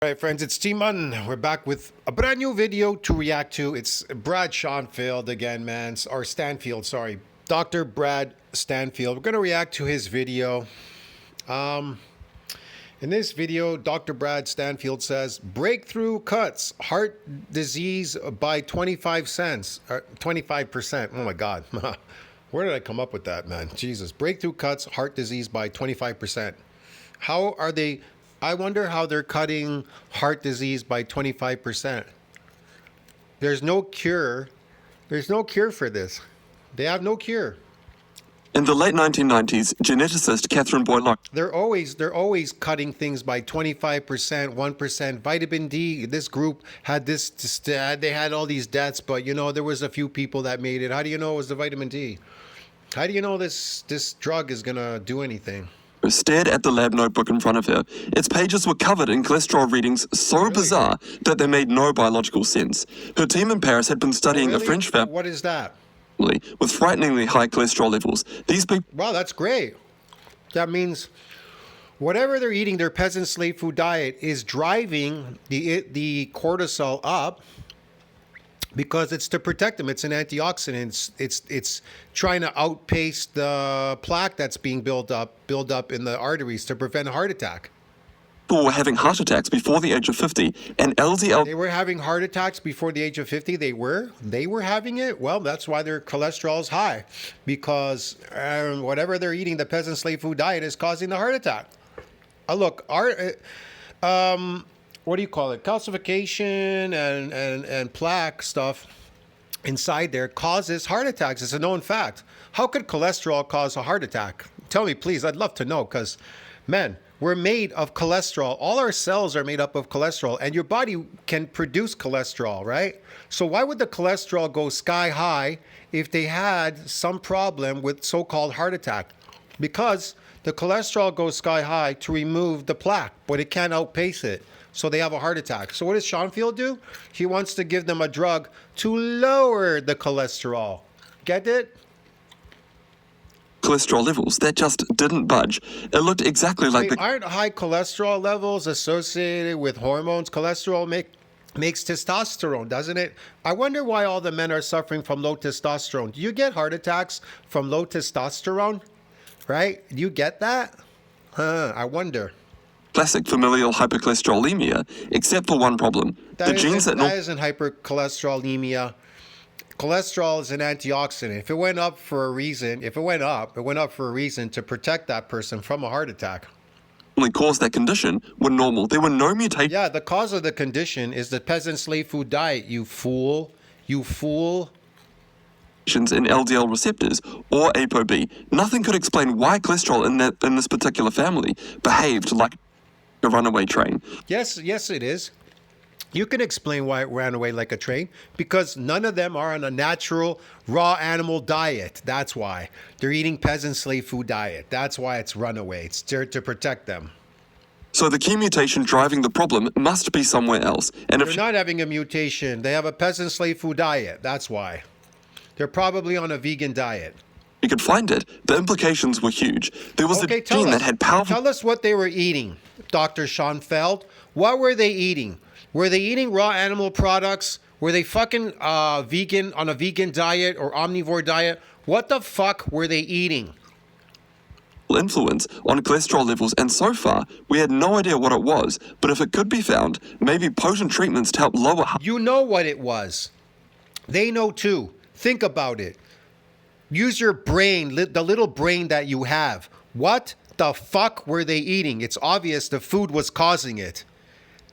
All right, friends, it's T-Mun. We're back with a brand new video to react to. It's Brad Schoenfeld again, man. Or Stanfield, sorry. Dr. Brad Stanfield. We're going to react to his video. In this video, Dr. Brad Stanfield says, breakthrough cuts heart disease by 25 cents, or 25%. Oh my God. Where did I come up with that, man? Jesus. Breakthrough cuts heart disease by 25%. How are they? I wonder how they're cutting heart disease by 25%. There's no cure. There's no cure for this. They have no cure. In the late 1990s, geneticist Catherine Boyd They're always cutting things by 25%, 1%. Vitamin D, this group had they had all these deaths, but you know, there was a few people that made it. How do you know it was the vitamin D? How do you know this drug is gonna do anything? stared at the lab notebook in front of her. Its pages were covered in cholesterol readings so bizarre that they made no biological sense. Her team in Paris had been studying a French family What is that? with frighteningly high cholesterol levels. These people... Wow, that's great. That means whatever they're eating, their peasant slave food diet is driving the cortisol up because it's to protect them. It's an antioxidant. It's trying to outpace the plaque that's being built up in the arteries to prevent a heart attack. People were having heart attacks before the age of 50, and LDL... They were having heart attacks before the age of 50. They were having it. Well, that's why their cholesterol is high, because whatever they're eating, the peasant slave food diet is causing the heart attack. Look, what do you call it? Calcification and plaque stuff inside there causes heart attacks. It's a known fact. How could cholesterol cause a heart attack? Tell me, please. I'd love to know, because, man, we're made of cholesterol. All our cells are made up of cholesterol, and your body can produce cholesterol, right? So why would the cholesterol go sky high if they had some problem with so-called heart attack? Because the cholesterol goes sky high to remove the plaque, but it can't outpace it. So they have a heart attack. So what does Schoenfeld do? He wants to give them a drug to lower the cholesterol. Get it? cholesterol levels that just didn't budge. It looked exactly like Aren't high cholesterol levels associated with hormones? Cholesterol makes testosterone, doesn't it? I wonder why all the men are suffering from low testosterone. Do you get heart attacks from low testosterone? Right? Do you get that? I wonder. classic familial hypercholesterolemia, except for one problem. The genes that isn't hypercholesterolemia. Cholesterol is an antioxidant. If it went up for a reason, it went up for a reason to protect that person from a heart attack. Only caused that condition were normal. There were no mutations. Yeah, the cause of the condition is the peasant slave food diet, you fool. You fool. In LDL receptors or ApoB. Nothing could explain why cholesterol in this particular family behaved like a runaway train. Yes, it is. You can explain why it ran away like a train, because none of them are on a natural raw animal diet. That's why. They're eating peasant slave food diet. That's why it's run away. It's there to protect them. So the key mutation driving the problem must be somewhere else. And if they're not having a mutation, they have a peasant slave food diet. That's why. They're probably on a vegan diet. you could find it, the implications were huge. There was a gene that had powerful... Tell us what they were eating, Dr. Schoenfeld. What were they eating? Were they eating raw animal products? Were they fucking vegan, on a vegan diet or omnivore diet? What the fuck were they eating? Influence on cholesterol levels, and so far we had no idea what it was, but if it could be found, maybe potent treatments to help lower... You know what it was. They know too. Think about it. Use your brain, the little brain that you have. What the fuck were they eating? It's obvious the food was causing it.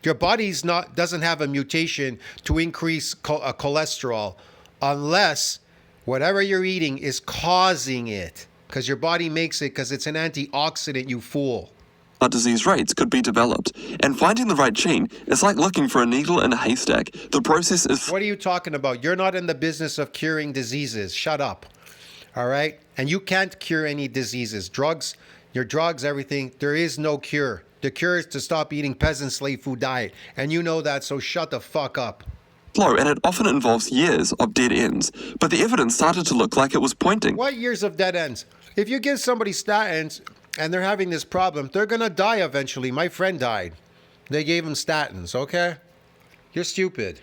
Your body's doesn't have a mutation to increase cholesterol unless whatever you're eating is causing it, because your body makes it because it's an antioxidant, you fool. Disease rates could be developed, and finding the right gene is like looking for a needle in a haystack. The process is... What are you talking about? You're not in the business of curing diseases. Shut up. All right? And you can't cure any diseases. Drugs, your drugs, everything, there is no cure. The cure is to stop eating peasant slave food diet. And you know that, so shut the fuck up. Slow, and it often involves years of dead ends. But the evidence started to look like it was pointing... What years of dead ends? If you give somebody statins and they're having this problem, they're going to die eventually. My friend died. They gave him statins, okay? You're stupid.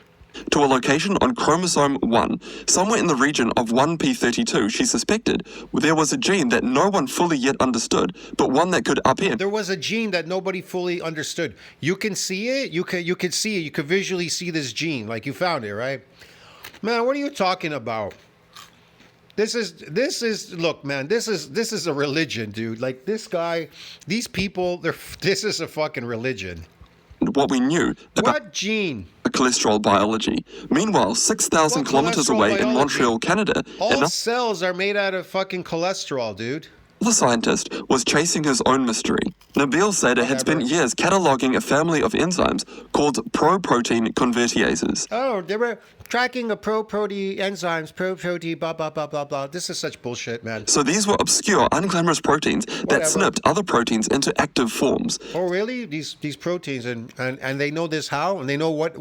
To a location on chromosome 1, somewhere in the region of 1p32, she suspected there was a gene that no one fully yet understood, but one that could upend. There was a gene that nobody fully understood. You can see it. You could see it. You could visually see this gene. Like you found it, right? Man, what are you talking about? This is look, man, this is a religion, dude. Like this guy, these people, this is a fucking religion. What we knew about What gene? cholesterol biology. Meanwhile, 6,000 What kilometers cholesterol away in biology? Montreal, Canada, All cells are made out of fucking cholesterol, dude. the scientist was chasing his own mystery. Nabil Sader had spent years cataloging a family of enzymes called pro-protein convertases. Oh, they were tracking a pro-protein enzymes, pro-protein, blah, blah, blah, blah, blah. This is such bullshit, man. So these were obscure, unglamorous proteins that Whatever. snipped other proteins into active forms. Oh, really? These proteins, and they know this how? And they know what,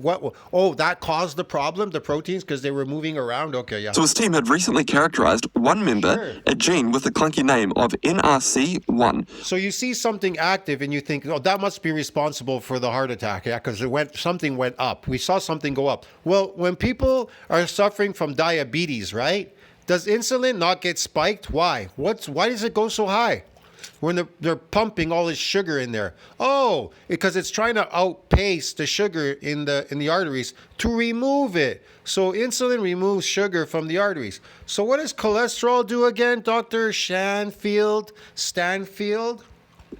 oh, that caused the problem, the proteins, because they were moving around? Okay, yeah. So his team had recently characterized one member, Sure. a gene with the clunky name of NRC1. So you see something active and you think, oh, that must be responsible for the heart attack, yeah, because something went up. We saw something go up. Well, when people are suffering from diabetes, right? Does insulin not get spiked? Why? Why does it go so high? When they're pumping all this sugar in there. Oh, because it's trying to outpace the sugar in the arteries to remove it. So insulin removes sugar from the arteries. So what does cholesterol do again, Dr. Stanfield?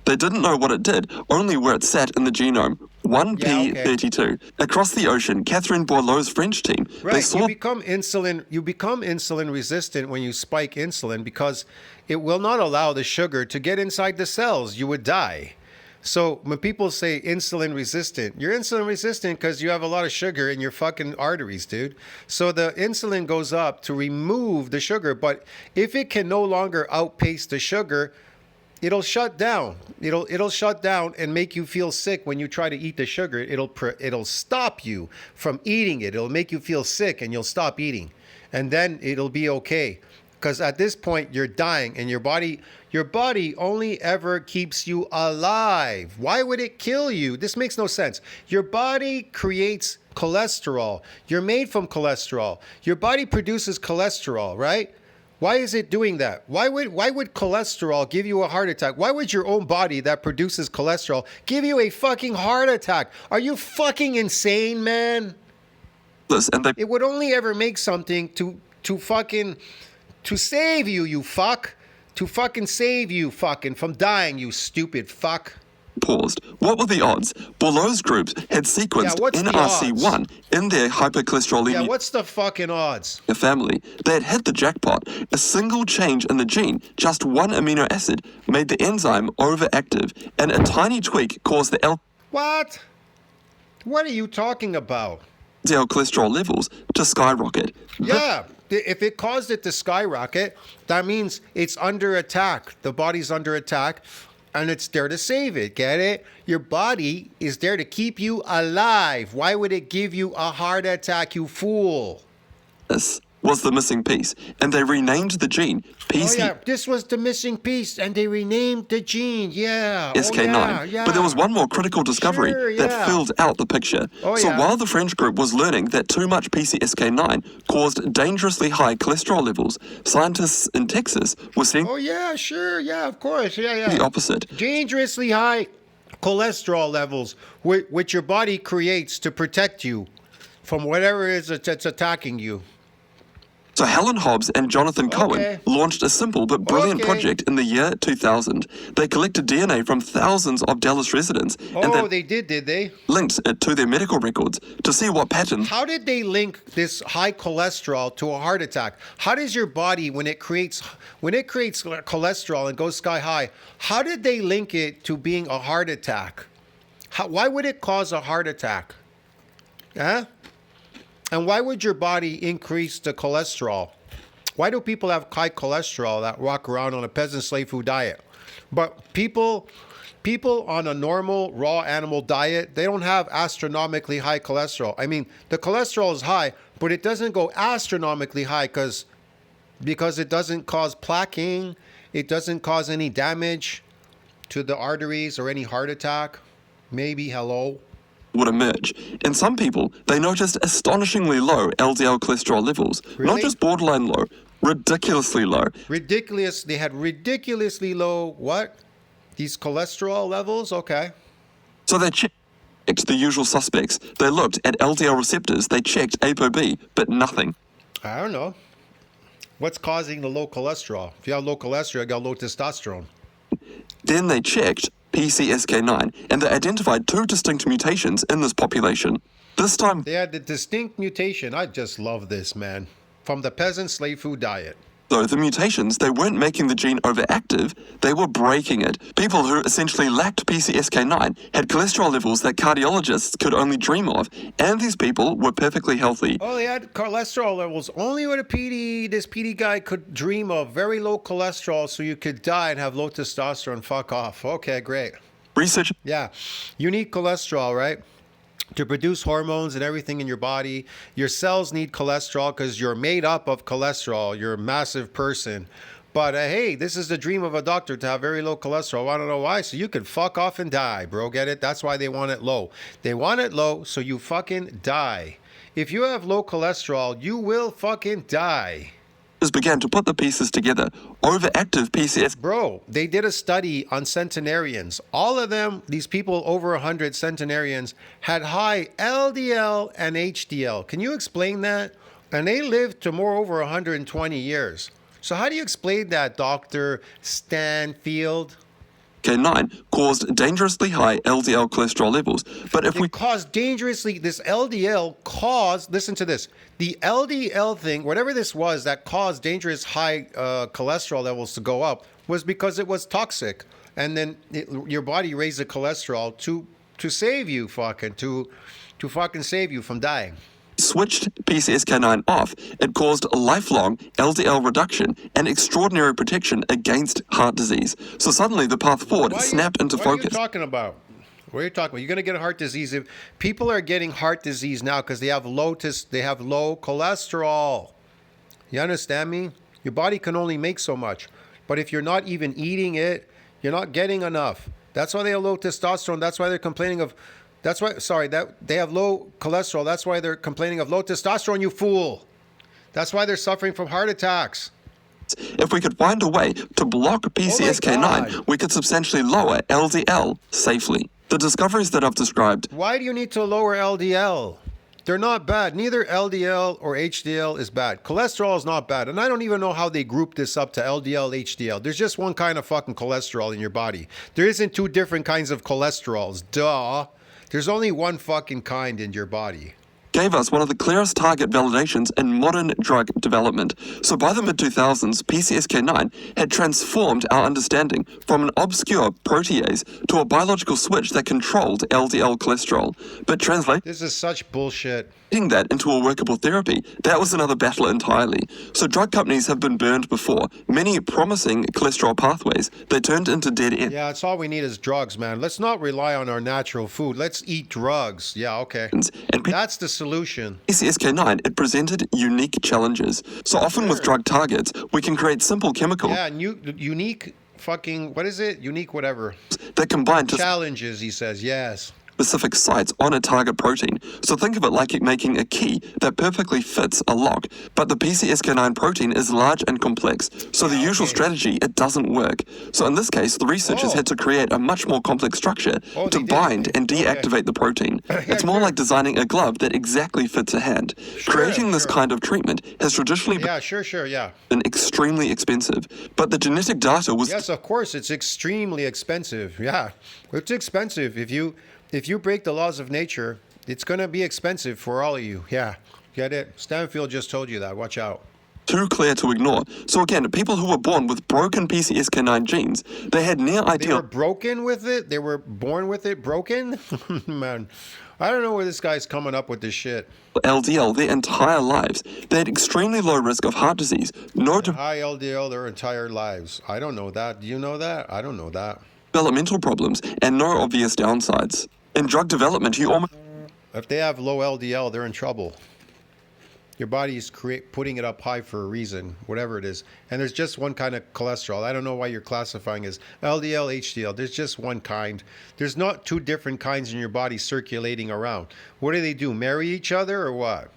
They didn't know what it did, only where it sat in the genome. 1p32. Across the ocean, Catherine Boileau's French team, they Right, saw you become insulin resistant when you spike insulin because it will not allow the sugar to get inside the cells. You would die. So when people say insulin resistant, you're insulin resistant because you have a lot of sugar in your fucking arteries, dude. So the insulin goes up to remove the sugar, but if it can no longer outpace the sugar, it'll shut down. It'll shut down and make you feel sick when you try to eat the sugar. It'll stop you from eating it. It'll make you feel sick and you'll stop eating. And then it'll be okay. Because at this point you're dying and your body only ever keeps you alive. Why would it kill you? This makes no sense. Your body creates cholesterol. You're made from cholesterol. Your body produces cholesterol, right? Why is it doing that? Why would cholesterol give you a heart attack? Why would your own body that produces cholesterol give you a fucking heart attack? Are you fucking insane, man? this, and they It would only ever make something to save you, you fuck. To fucking save you fucking from dying, you stupid fuck. paused. What were the odds? Boileau's groups had sequenced Yeah, what's the NRC1 in their Yeah, hypercholesterolemia what's the fucking odds? family. They had hit the jackpot. A single change in the gene, just one amino acid, made the enzyme overactive, and a tiny tweak caused the What? What are you talking about? LDL cholesterol levels to skyrocket. Yeah, if it caused it to skyrocket, that means it's under attack. The body's under attack, and it's there to save it. Get it? Your body is there to keep you alive. Why would it give you a heart attack, you fool? This was the missing piece, and they renamed the gene Oh PC. yeah, this was the missing piece, and they renamed the gene. Yeah. SK9. Oh, yeah. But there was one more critical discovery Sure, that yeah. filled out the picture. Oh, so yeah. while the French group was learning that too much PCSK9 caused dangerously high cholesterol levels, scientists in Texas were seeing Oh yeah, sure, yeah, of course, yeah. the opposite. Dangerously high cholesterol levels, which your body creates to protect you from whatever it is that's attacking you. So Helen Hobbs and Jonathan Okay. Cohen launched a simple but brilliant Okay. project in the year 2000. They collected DNA from thousands of Dallas residents and Oh, then they did they? linked it to their medical records to see what patterns How did they link this high cholesterol to a heart attack? How does your body, when it creates cholesterol and goes sky high, how did they link it to being a heart attack? Why would it cause a heart attack? Huh? And why would your body increase the cholesterol? Why do people have high cholesterol that walk around on a peasant slave food diet? But people on a normal raw animal diet, they don't have astronomically high cholesterol. I mean, the cholesterol is high, but it doesn't go astronomically high because it doesn't cause plaquing, it doesn't cause any damage to the arteries or any heart attack. Maybe, hello. would emerge. In some people, they noticed astonishingly low LDL cholesterol levels, Really? not just borderline low, ridiculously low. Ridiculous. They had ridiculously low what? These cholesterol levels? Okay. So they checked the usual suspects. They looked at LDL receptors, they checked ApoB, but nothing. I don't know. What's causing the low cholesterol? If you have low cholesterol, you got low testosterone. Then they checked PCSK9, and they identified two distinct mutations in this population. This time, They had the distinct mutation. I just love this, man. From the peasant slave food diet. though, the mutations, they weren't making the gene overactive, they were breaking it. People who essentially lacked PCSK9 had cholesterol levels that cardiologists could only dream of, and these people were perfectly healthy. Oh, they had cholesterol levels only what this PD guy could dream of. Very low cholesterol, so you could die and have low testosterone. Fuck off. Okay, great. Research Yeah. You need cholesterol, right? To produce hormones and everything in your body. Your cells need cholesterol because you're made up of cholesterol. You're a massive person. But hey, this is the dream of a doctor to have very low cholesterol. I don't know why. So you could fuck off and die, bro. Get it? That's why they want it low. They want it low so you fucking die. If you have low cholesterol, you will fucking die. began to put the pieces together. Overactive PCSK9 Bro, they did a study on centenarians. All of them, these people over 100 centenarians, had high LDL and HDL. Can you explain that? And they lived to more over 120 years. So how do you explain that, Dr. Stanfield? caused dangerously high LDL cholesterol levels. But if we It caused dangerously, this LDL caused, listen to this, the LDL thing, whatever this was that caused dangerous high cholesterol levels to go up was because it was toxic. And then your body raised the cholesterol to save you fucking, to fucking save you from dying. switched PCSK9 off, it caused lifelong LDL reduction and extraordinary protection against heart disease. So suddenly the path forward snapped into What are you focus. talking about? What are you talking about? You're going to get heart disease. If people are getting heart disease now because they have low cholesterol. You understand me? Your body can only make so much. But if you're not even eating it, you're not getting enough. That's why they have low testosterone. That's why they're complaining of that they have low cholesterol. That's why they're complaining of low testosterone, you fool. That's why they're suffering from heart attacks. If we could find a way to block PCSK9, God. we could substantially lower LDL safely. The discoveries that I've described Why do you need to lower LDL? They're not bad. Neither LDL or HDL is bad. Cholesterol is not bad. And I don't even know how they group this up to LDL, HDL. There's just one kind of fucking cholesterol in your body. There isn't two different kinds of cholesterols. Duh. There's only one fucking kind in your body. gave us one of the clearest target validations in modern drug development. So by the mid-2000s, PCSK9 had transformed our understanding from an obscure protease to a biological switch that controlled LDL cholesterol. But translating This is such bullshit. that into a workable therapy, that was another battle entirely. So drug companies have been burned before. Many promising cholesterol pathways, they turned into dead ends. Yeah, it's all we need is drugs, man. Let's not rely on our natural food. Let's eat drugs. Yeah, okay. And That's the solution. PCSK9, it presented unique challenges. So often with drug targets, we can create simple chemicals Yeah, unique fucking, what is it? Unique whatever. that combine to Challenges, he says, yes. specific sites on a target protein. So think of it like it making a key that perfectly fits a lock. But the PCSK9 protein is large and complex, so the usual strategy, it doesn't work. So in this case, the researchers had to create a much more complex structure Oh, to they did? bind and Okay. deactivate the protein. It's more sure. like designing a glove that exactly fits a hand. Creating this sure. kind of treatment has traditionally Yeah, sure, yeah. been extremely expensive, but the genetic data was Yes, of course, it's extremely expensive. Yeah, it's expensive. If you break the laws of nature, it's going to be expensive for all of you. Yeah, get it? Stanfield just told you that. Watch out. too clear to ignore. So again, people who were born with broken PCSK9 genes, they had near They were ideal broken with it? They were born with it broken? Man, I don't know where this guy's coming up with this shit. LDL their entire lives. They had extremely low risk of heart disease, no High LDL their entire lives. I don't know that. Do you know that? I don't know that. developmental problems, and no obvious downsides. In drug development, you almost If they have low LDL, they're in trouble. Your body is putting it up high for a reason, whatever it is. And there's just one kind of cholesterol. I don't know why you're classifying as LDL, HDL. There's just one kind. There's not two different kinds in your body circulating around. What do? Marry each other or what?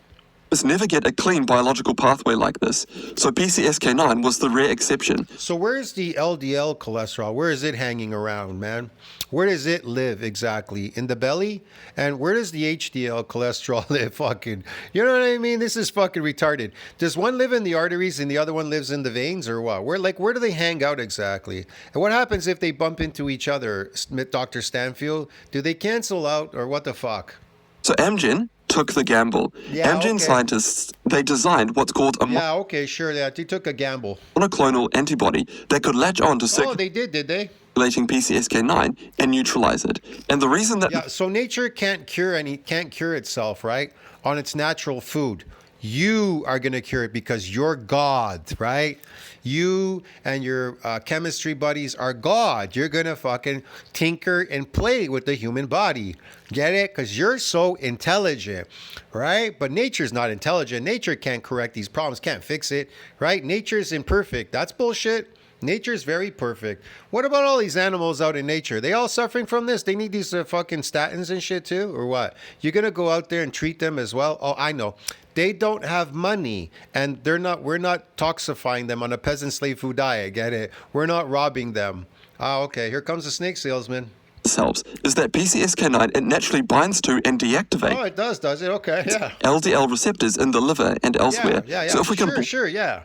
Never get a clean biological pathway like this, so PCSK9 was the rare exception. So where's the LDL cholesterol? Where is it hanging around, man? Where does it live exactly? In the belly? And where does the HDL cholesterol live? Fucking, you know what I mean? This is fucking retarded. Does one live in the arteries and the other one lives in the veins or what? Where do they hang out exactly? And what happens if they bump into each other, Dr. Stanfield? Do they cancel out or what the fuck? So Amgen took the gamble. Yeah, Amgen okay. scientists, they designed what's called a Yeah, okay, sure. They took a gamble. monoclonal antibody that could latch on to Oh, they did they? circulating PCSK9 and neutralize it. And the reason that Yeah, so nature can't cure itself, right? On its natural food. You are going to cure it because you're God, right? You and your chemistry buddies are God. You're going to fucking tinker and play with the human body. Get it? Because you're so intelligent, right? But nature's not intelligent. Nature can't correct these problems, can't fix it, right? Nature's imperfect. That's bullshit. Nature's very perfect. What about all these animals out in nature? They all suffering from this? They need these fucking statins and shit too? Or what? You're going to go out there and treat them as well? Oh, I know. They don't have money and we're not toxifying them on a peasant slave food diet. Get it? We're not robbing them. Ah, okay. Here comes the snake salesman. helps is that PCSK9 it naturally binds to and deactivates Oh, it does it? Okay, yeah. LDL receptors in the liver and elsewhere. Yeah. So if we can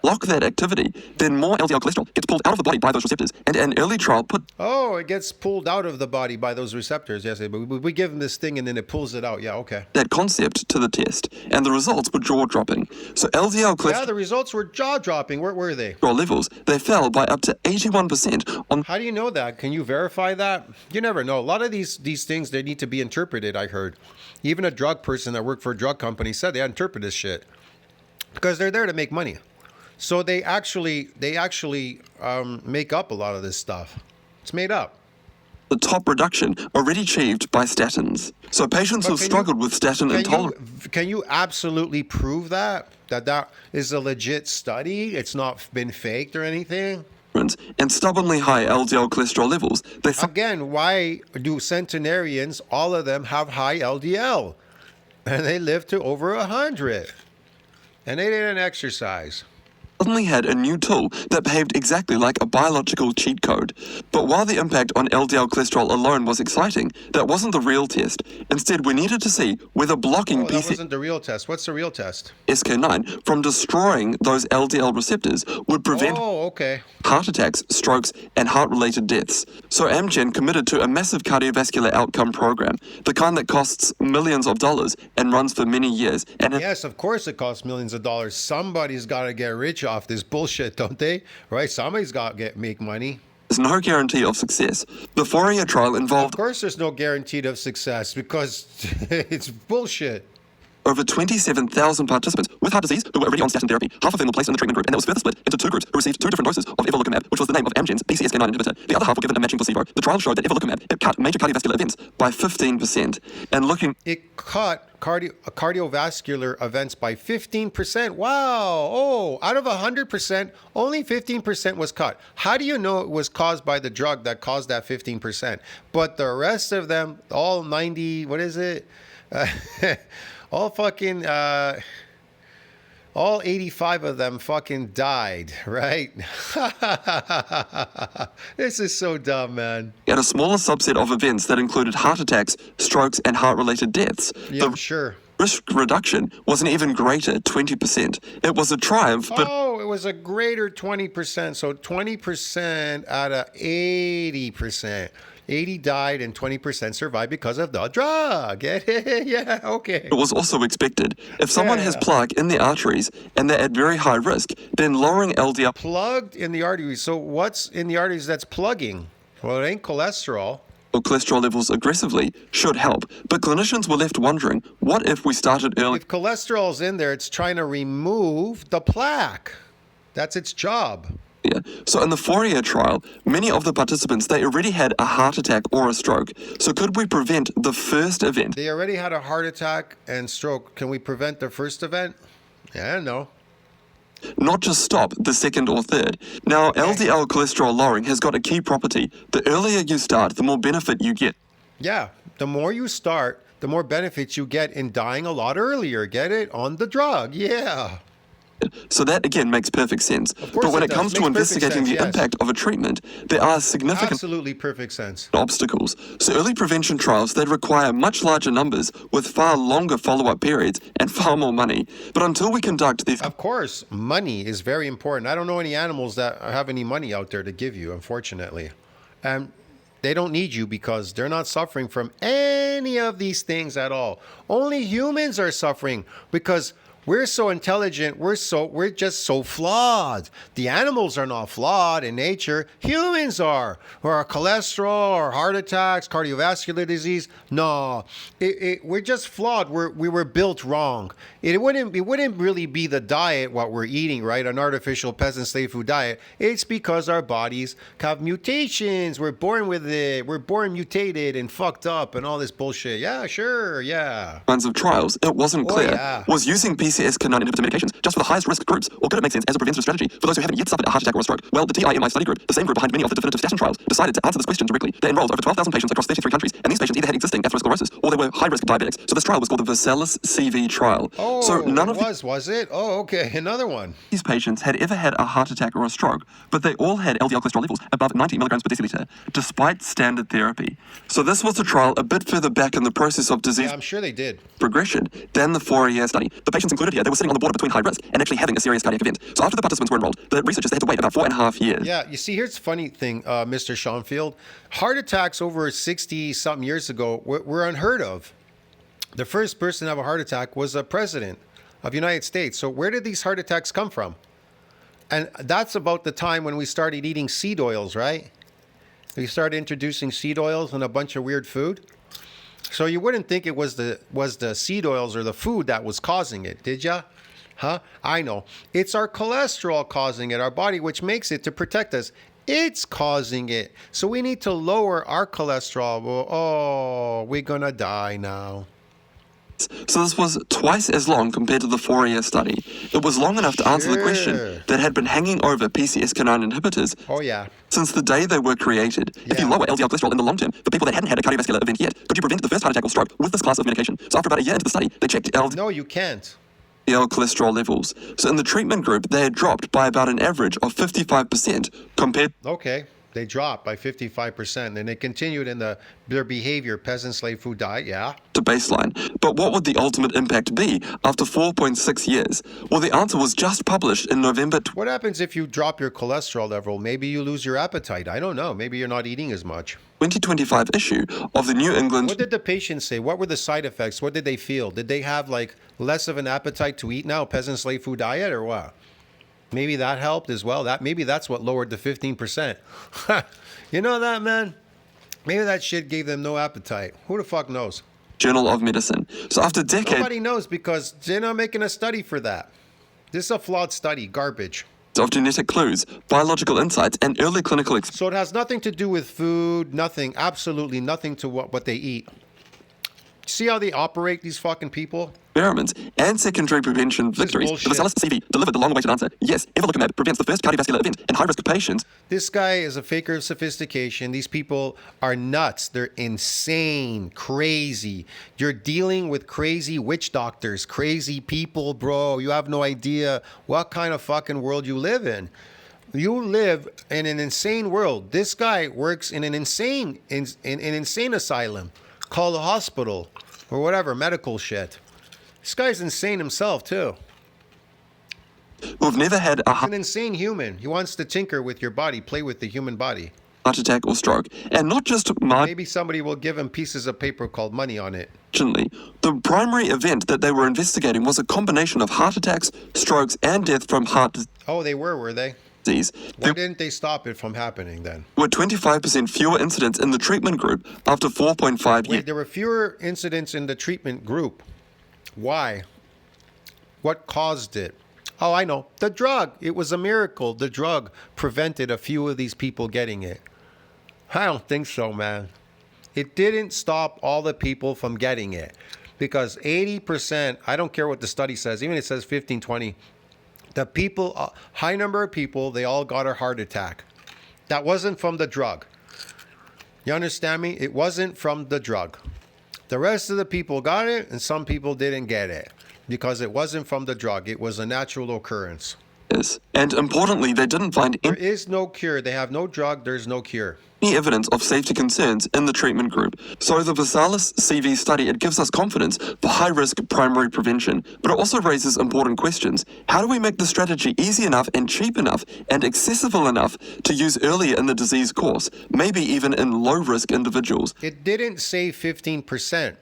block that activity, then more LDL cholesterol gets pulled out of the body by those receptors. And an early trial put Oh, it gets pulled out of the body by those receptors. Yes, we give them this thing and then it pulls it out. Yeah, okay. that concept to the test, and the results were jaw-dropping. So LDL cholesterol Yeah, the results were jaw-dropping. Where were they? levels, they fell by up to 81% on How do you know that? Can you verify that? You never know. A lot of these things, they need to be interpreted, I heard. Even a drug person that worked for a drug company said they had to interpret this shit. Because they're there to make money. So they actually make up a lot of this stuff. It's made up. the top reduction already achieved by statins. So patients who've struggled with statin intolerance. Can you absolutely prove that is a legit study? It's not been faked or anything? And stubbornly high LDL cholesterol levels, they Again, why do centenarians, all of them, have high LDL? And they live to over 100. And they didn't exercise. suddenly had a new tool that behaved exactly like a biological cheat code. But while the impact on LDL cholesterol alone was exciting, that wasn't the real test. Instead, we needed to see whether blocking That wasn't the real test. What's the real test? PCSK9 from destroying those LDL receptors would prevent okay. heart attacks, strokes, and heart-related deaths. So Amgen committed to a massive cardiovascular outcome program, the kind that costs millions of dollars and runs for many years. And Yes, of course it costs millions of dollars. Somebody's got to get rich off this bullshit, don't they? Right? Somebody's got to make money. there's no guarantee of success. The FOURIER trial Of involved course there's no guarantee of success because it's bullshit. over 27,000 participants with heart disease who were already on statin therapy. Half of them were placed in the treatment group, and that was further split into two groups who received two different doses of evolocumab, which was the name of Amgen's PCSK9 inhibitor. The other half were given a matching placebo. The trial showed that evolocumab it cut major cardiovascular events by 15%. And looking It cut cardiovascular events by 15%. Wow. Oh, out of 100%, only 15% was cut. How do you know it was caused by the drug that caused that 15%? But the rest of them, all 90, what is it? All fucking, all 85 of them fucking died, right? This is so dumb, man. at a smaller subset of events that included heart attacks, strokes, and heart-related deaths, Yeah, I'm the sure. risk reduction was an even greater 20%. It was a triumph, but Oh, it was a greater 20%. So 20% out of 80%. 80 died and 20% survived because of the drug. Yeah, okay. it was also expected. If someone has plaque in the arteries and they're at very high risk, then lowering LDL Plugged in the arteries. So what's in the arteries that's plugging? Well, it ain't cholesterol. cholesterol levels aggressively should help. But clinicians were left wondering, what if we started early? If cholesterol's in there, it's trying to remove the plaque. That's its job. So in the FOURIER trial, many of the participants, they already had a heart attack or a stroke. So could we prevent the first event? They already had a heart attack and stroke. Can we prevent the first event? Yeah, I know. not just stop the second or third. Now, LDL cholesterol lowering has got a key property. The earlier you start, the more benefit you get. Yeah, the more you start, the more benefits you get in dying a lot earlier. Get it? On the drug. Yeah. So that again makes perfect sense. course But when it it does. comes to Makes perfect investigating sense, the yes. impact of a treatment, there are significant Absolutely perfect sense. obstacles. So early prevention trials, they'd require much larger numbers with far longer follow-up periods and far more money. But until we conduct these Of course, money is very important. I don't know any animals that have any money out there to give you, unfortunately. And they don't need you because they're not suffering from any of these things at all. Only humans are suffering because we're so intelligent, we're just so flawed. The animals are not flawed in nature. Humans are. Or our cholesterol, or heart attacks, cardiovascular disease. No, we're just flawed. We were built wrong. It wouldn't really be the diet what we're eating, right? An artificial peasant slave food diet. It's because our bodies have mutations. We're born with it. We're born mutated and fucked up and all this bullshit. Yeah, sure, yeah. kinds of trials, it wasn't Oh, clear, yeah. was using PCSK9 inhibitor medications just for the highest risk groups, or could it make sense as a preventative strategy for those who haven't yet suffered a heart attack or a stroke? Well, the TIMI study group, the same group behind many of the definitive statin trials, decided to answer this question directly. They enrolled over 12,000 patients across 33 countries, and these patients either had existing atherosclerosis or they were high-risk diabetics. So this trial was called the Versalis CV trial. Oh, so none of was it? Oh, okay. Another one. these patients had ever had a heart attack or a stroke, but they all had LDL cholesterol levels above 90 milligrams per deciliter, despite standard therapy. So this was a trial a bit further back in the process of disease Yeah, I'm sure they did. progression than the 4-year study. The patients included here, they were sitting on the border between high risk and actually having a serious cardiac event. So after the participants were enrolled, the researchers they had to wait about 4.5 years. Yeah, you see, here's the funny thing, Mr. Schoenfield. Heart attacks over 60-something years ago were unheard of. The first person to have a heart attack was a president of the United States. So where did these heart attacks come from? And that's about the time when we started eating seed oils, right? We started introducing seed oils and a bunch of weird food. So you wouldn't think it was the seed oils or the food that was causing it, did ya? Huh? I know. It's our cholesterol causing it, our body, which makes it to protect us. It's causing it. So we need to lower our cholesterol. Well, oh, we're gonna die now. So this was twice as long compared to the 4-year study. It was long enough to answer the question Sure. that had been hanging over PCSK9 inhibitors Oh yeah. since the day they were created. If you Yeah. lower LDL cholesterol in the long term, for people that hadn't had a cardiovascular event yet, could you prevent the first heart attack or stroke with this class of medication? So after about a year into the study, they checked LDL No, you can't. cholesterol levels. So in the treatment group, they had dropped by about an average of 55% compared Okay. They dropped by 55%. And they continued in their behavior, peasant slave food diet. Yeah. to baseline. But what would the ultimate impact be after 4.6 years? Well, the answer was just published in November What happens if you drop your cholesterol level? Maybe you lose your appetite. I don't know. Maybe you're not eating as much. 2025 issue of the New England What did the patients say? What were the side effects? What did they feel? Did they have like less of an appetite to eat now, peasant slave food diet, or what? Maybe that helped as well. Maybe that's what lowered the 15%. You know that, man? Maybe that shit gave them no appetite. Who the fuck knows? Journal of Medicine. So after decades Nobody knows because they're not making a study for that. This is a flawed study, garbage. of genetic clues, biological insights, and early clinical So it has nothing to do with food, nothing, absolutely nothing to what they eat. See how they operate, these fucking people? experiments, and secondary prevention victories, the bullshit. Versalis CV delivered the long-awaited answer. Yes, evolocumab prevents the first cardiovascular event in high-risk patients. This guy is a faker of sophistication. These people are nuts. They're insane, crazy. You're dealing with crazy witch doctors, crazy people, bro. You have no idea what kind of fucking world you live in. You live in an insane world. This guy works in an insane asylum called a hospital or whatever, medical shit. This guy's insane himself too. Who've never had a He's an insane human. He wants to tinker with your body, play with the human body. heart attack or stroke, and not just Maybe somebody will give him pieces of paper called money on it. marginally. The primary event that they were investigating was a combination of heart attacks, strokes, and death from heart Oh, they were they? disease. Why There didn't they stop it from happening then? were 25% fewer incidents in the treatment group after 4.5 years. Wait, there were fewer incidents in the treatment group. Why? What caused it? Oh, I know. The drug. It was a miracle. The drug prevented a few of these people getting it. I don't think so, man. It didn't stop all the people from getting it. because 80%, I don't care what the study says, even it says 15, 20, the people, high number of people, they all got a heart attack. That wasn't from the drug. You understand me? It wasn't from the drug. The rest of the people got it, and some people didn't get it because it wasn't from the drug. It was a natural occurrence. And importantly, they didn't find There is no cure. They have no drug. There's no cure. any evidence of safety concerns in the treatment group. So the Versalis CV study, it gives us confidence for high-risk primary prevention, but it also raises important questions. How do we make the strategy easy enough and cheap enough and accessible enough to use earlier in the disease course, maybe even in low-risk individuals? It didn't save 15%.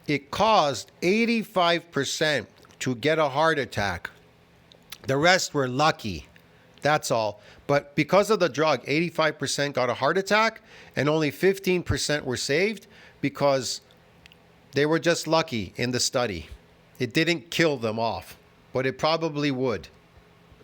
It caused 85% to get a heart attack. The rest were lucky. That's all. But because of the drug, 85% got a heart attack and only 15% were saved because they were just lucky in the study. It didn't kill them off, but it probably would.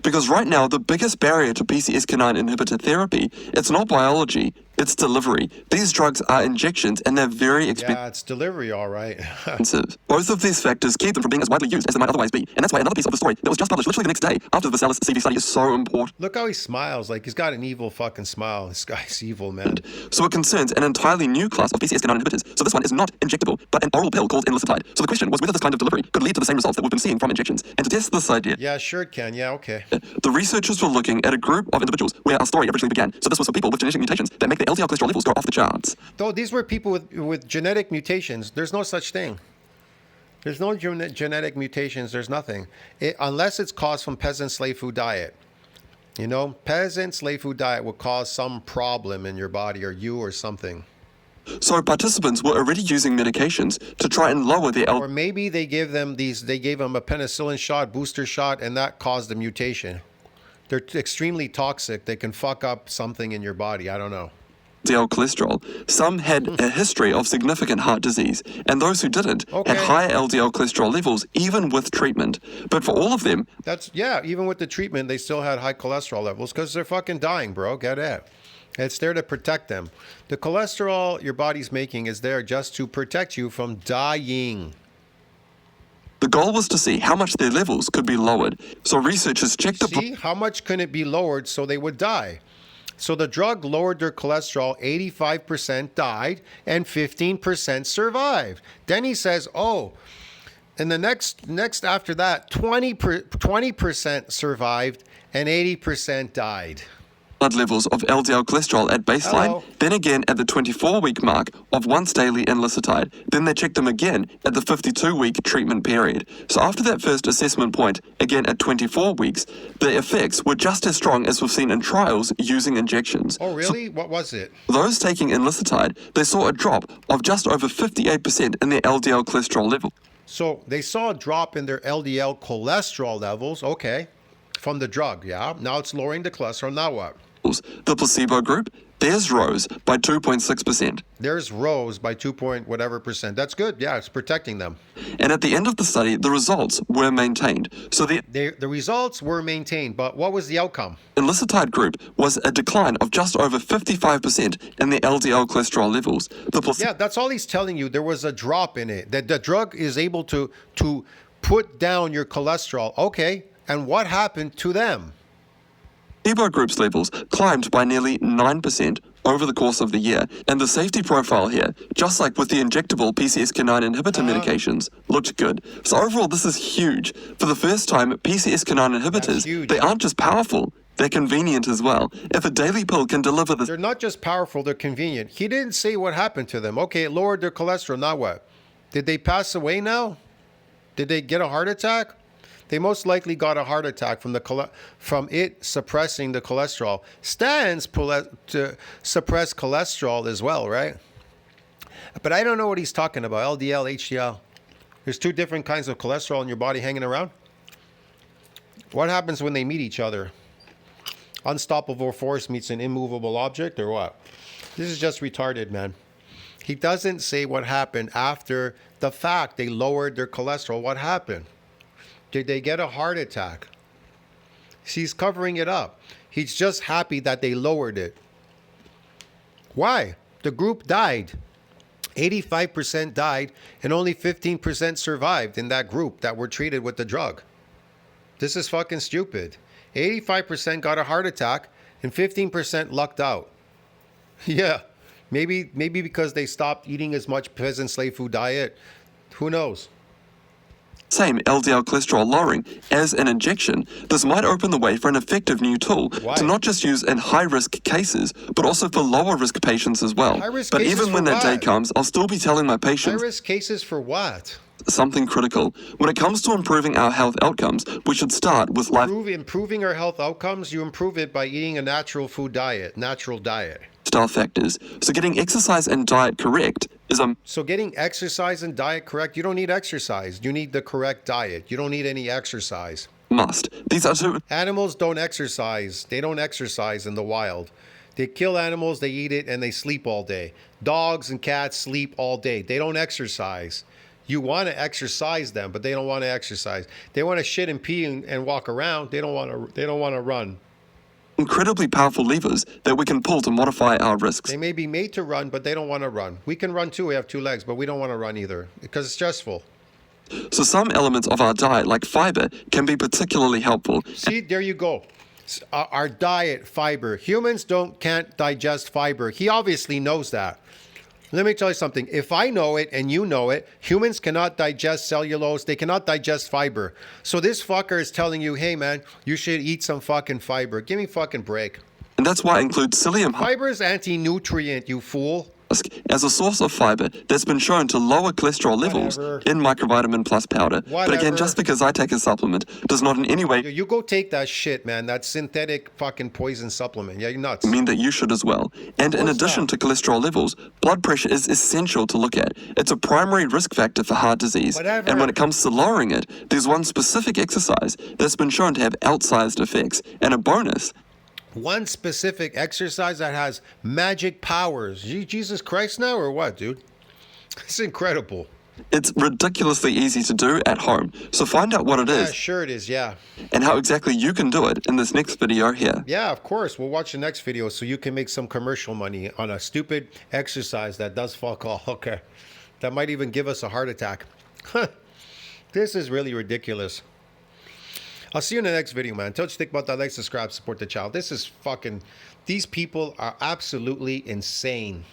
Because right now, the biggest barrier to PCSK9 inhibitor therapy, it's not biology, it's delivery. These drugs are injections and they're very Yeah, it's delivery, all right. expensive. Both of these factors keep them from being as widely used as they might otherwise be. And that's why another piece of the story that was just published literally the next day after the Versalis CV study is so important. Look how he smiles. Like he's got an evil fucking smile. This guy's evil, man. So it concerns an entirely new class of PCSK9 inhibitors. So this one is not injectable, but an oral pill called enlicitide. So the question was whether this kind of delivery could lead to the same results that we've been seeing from injections. And to test this idea, Yeah, sure it can. Yeah, okay. the researchers were looking at a group of individuals where our story originally began. So this was for people with genetic mutations that make their LDL cholesterol levels go off the charts. Though these were people with genetic mutations. There's no such thing. There's no genetic mutations. There's nothing. Unless it's caused from peasant slave food diet. You know, peasant slave food diet will cause some problem in your body or you or something. So participants were already using medications to try and lower their Or maybe they gave them a penicillin shot, booster shot, and that caused the mutation. They're extremely toxic. They can fuck up something in your body. I don't know. LDL cholesterol. Some had a history of significant heart disease, and those who didn't Okay. had higher LDL cholesterol levels even with treatment. But for all of them, Even with the treatment, they still had high cholesterol levels because they're fucking dying, bro. Get it. It's there to protect them. The cholesterol your body's making is there just to protect you from dying. the goal was to see how much their levels could be lowered. So researchers checked the See, how much can it be lowered so they would die? So the drug lowered their cholesterol, 85% died, and 15% survived. Then he says, oh, and the next after that, 20% survived and 80% died. blood levels of LDL cholesterol at baseline, Hello. then again at the 24-week mark of once daily enlicitide. Then they checked them again at the 52-week treatment period. So after that first assessment point, again at 24 weeks, the effects were just as strong as we've seen in trials using injections. Oh, really? What was it? Those taking enlicitide, they saw a drop of just over 58% in their LDL cholesterol level. So they saw a drop in their LDL cholesterol levels, okay, from the drug, yeah. Now it's lowering the cholesterol. Now what? The placebo group, theirs rose by 2.6%. Theirs rose by 2 point whatever percent. That's good. Yeah, it's protecting them. And at the end of the study, the results were maintained. So the The results were maintained, but what was the outcome? enlicitide group was a decline of just over 55% in their LDL cholesterol levels. The Yeah, that's all he's telling you. There was a drop in it. That the drug is able to put down your cholesterol. Okay, and what happened to them? placebo group's levels climbed by nearly 9% over the course of the year. And the safety profile here, just like with the injectable PCSK9 inhibitor medications, looked good. So overall, this is huge. For the first time, PCSK9 inhibitors, huge. they aren't just powerful, they're convenient as well. If a daily pill can deliver the They're not just powerful, they're convenient. He didn't say what happened to them. Okay, it lowered their cholesterol. Now what? Did they pass away now? Did they get a heart attack? They most likely got a heart attack from it suppressing the cholesterol. Statins to suppress cholesterol as well, right? But I don't know what he's talking about. LDL, HDL. There's two different kinds of cholesterol in your body hanging around. What happens when they meet each other? Unstoppable force meets an immovable object, or what? This is just retarded, man. He doesn't say what happened after the fact they lowered their cholesterol. What happened? Did they get a heart attack? He's covering it up. He's just happy that they lowered it. Why? The group died. 85% died and only 15% survived in that group that were treated with the drug. This is fucking stupid. 85% got a heart attack and 15% lucked out. Yeah, maybe because they stopped eating as much peasant slave food diet. Who knows? Same LDL cholesterol lowering as an injection, this might open the way for an effective new tool Why? to not just use in high-risk cases, but also for lower-risk patients as well. High-risk But cases even when for that day what? comes, I'll still be telling my patients High-risk cases for what? something critical. When it comes to improving our health outcomes, we should start with Improving our health outcomes, you improve it by eating a natural food diet, natural diet. lifestyle factors. So getting exercise and diet correct is a So getting exercise and diet correct, you don't need exercise. You need the correct diet. You don't need any exercise. must. These are two Animals don't exercise. They don't exercise in the wild. They kill animals, they eat it, and they sleep all day. Dogs and cats sleep all day. They don't exercise. You want to exercise them, but they don't want to exercise. They want to shit and pee and walk around. They don't want to. They don't want to run. incredibly powerful levers that we can pull to modify our risks. They may be made to run, but they don't want to run. We can run too. We have two legs, but we don't want to run either because it's stressful. So some elements of our diet, like fiber, can be particularly helpful. See, there you go. Our diet, fiber. Humans can't digest fiber. He obviously knows that. Let me tell you something. If I know it and you know it, humans cannot digest cellulose. They cannot digest fiber. So this fucker is telling you, hey man, you should eat some fucking fiber. Give me a fucking break. And that's why it includes psyllium Fiber is anti-nutrient, you fool. husk as a source of fiber that's been shown to lower cholesterol levels Whatever. in microvitamin plus powder. But again, Whatever. just because I take a supplement does not in any way You go take that shit, man. That synthetic fucking poison supplement. Yeah, you're nuts. mean that you should as well. And in What's addition that? to cholesterol levels, blood pressure is essential to look at. It's a primary risk factor for heart disease. Whatever. And when it comes to lowering it, there's one specific exercise that's been shown to have outsized effects. And a bonus, One specific exercise that has magic powers. Jesus Christ now or what, dude? It's incredible. it's ridiculously easy to do at home. So find out what it Yeah, is sure it is. Yeah. and how exactly you can do it in this next video here. Yeah, of course. We'll watch the next video so you can make some commercial money on a stupid exercise that does fuck all. Okay. That might even give us a heart attack. This is really ridiculous. I'll see you in the next video, man. Tell what you think about that. Like, subscribe, support the channel. This is fucking... These people are absolutely insane.